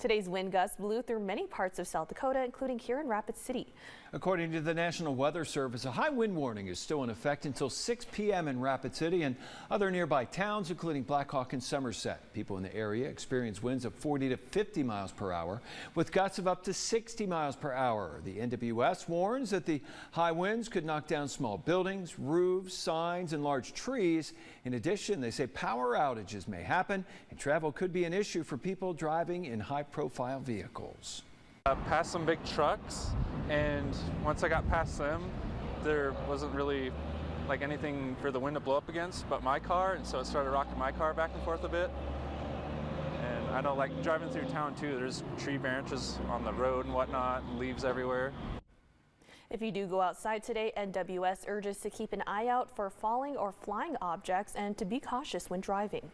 Today's wind gusts blew through many parts of South Dakota, including here in Rapid City. According to the National Weather Service, a high wind warning is still in effect until 6 p.m. in Rapid City and other nearby towns, including Black Hawk and Somerset. People in the area experience winds of 40 to 50 miles per hour, with gusts of up to 60 miles per hour. The NWS warns that the high winds could knock down small buildings, roofs, signs, and large trees. In addition, they say power outages may happen and travel could be an issue for people driving in high-profile vehicles. Past some big trucks, and once I got past them, there wasn't really like anything for the wind to blow up against but my car, and so it started rocking my car back and forth a bit. And I know, like driving through town too, there's tree branches on the road and whatnot, and leaves everywhere. If you do go outside today, NWS urges to keep an eye out for falling or flying objects and to be cautious when driving.